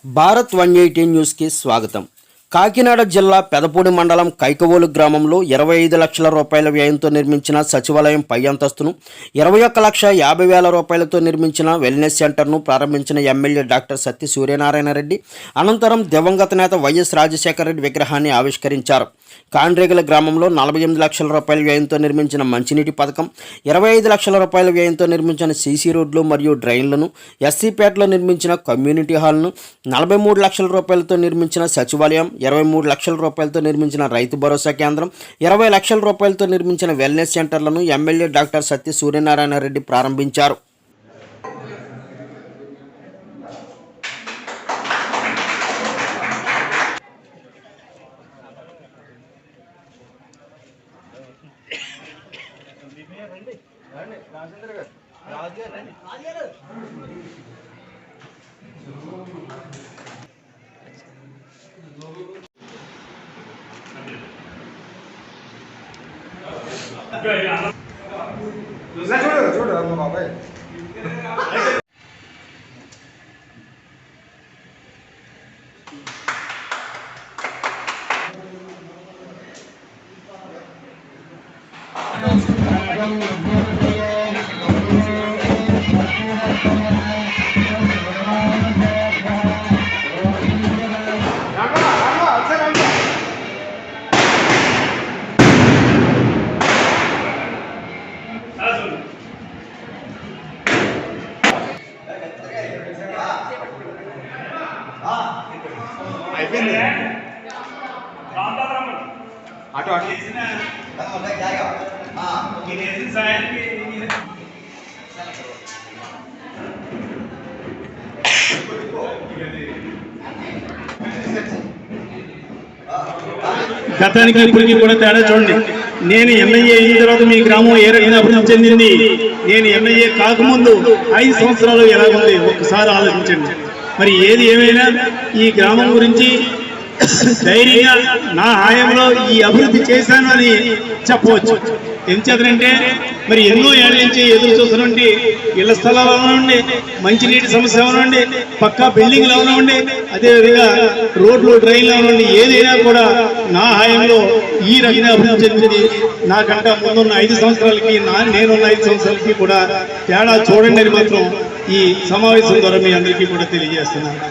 భారత్ 180 న్యూస్కి స్వాగతం. కాకినాడ జిల్లా పెదపూడి మండలం కైకవోలు గ్రామంలో 25 లక్షల రూపాయల వ్యయంతో నిర్మించిన సచివాలయం పై అంతస్తును 21,50,000 రూపాయలతో నిర్మించిన వెల్నెస్ సెంటర్ను ప్రారంభించిన ఎమ్మెల్యే డాక్టర్ సత్తి సూర్యనారాయణ రెడ్డి అనంతరం దివంగత నేత వైఎస్ రాజశేఖర రెడ్డి విగ్రహాన్ని ఆవిష్కరించారు. కాండ్రేగల గ్రామంలో 48 లక్షల రూపాయల వ్యయంతో నిర్మించిన మంచినీటి పథకం, 25 లక్షల రూపాయల వ్యయంతో నిర్మించిన సీసీ రోడ్లు మరియు డ్రైన్లను, ఎస్సీపేటలో నిర్మించిన కమ్యూనిటీ హాల్ను, 43 లక్షల రూపాయలతో నిర్మించిన సచివాలయం, 23 లక్షల రూపాయలతో నిర్మించిన రైతు భరోసా కేంద్రం, 20 లక్షల రూపాయలతో నిర్మించిన వెల్నెస్ సెంటర్లను ఎమ్మెల్యే డాక్టర్ సత్తి సూర్యనారాయణ రెడ్డి ప్రారంభించారు. చూడు అమ్మ బాబాయ్ అయిపోయింది అటు అటు గతానికి ఇప్పటికీ కూడా తేడా చూడండి. నేను ఎమ్మెల్యే అయిన తర్వాత మీ గ్రామం ఏ రకంగా అభివృద్ధి చెందింది, నేను ఎమ్మెల్యే కాకముందు 5 సంవత్సరాలు ఎలా ఉంది ఒక్కసారి ఆలోచించండి. మరి ఏది ఏమైనా ఈ గ్రామం గురించి ధైర్యంగా నా హయాంలో ఈ అభివృద్ధి చేశాను అని చెప్పవచ్చు. ఎంచేతనంటే మరి ఎన్నో ఏళ్ళ నుంచి ఎదురు చూస్తున్నటువంటి ఇళ్ల స్థలాలు అవనండి, మంచినీటి సమస్య అవనండి, పక్కా బిల్డింగ్లు అవనండి, అదేవిధంగా రోడ్లు డ్రైన్లు అవనండి, ఏదైనా కూడా నా హయాంలో ఈ రకంగా అభివృద్ధి చెందింది. నాకంట ముందున్న 5 సంవత్సరాలకి నేనున్న 5 సంవత్సరాలకి కూడా తేడా చూడండి అని మాత్రం ఈ సమావేశం ద్వారా మీ అందరికీ కూడా తెలియజేస్తున్నాను.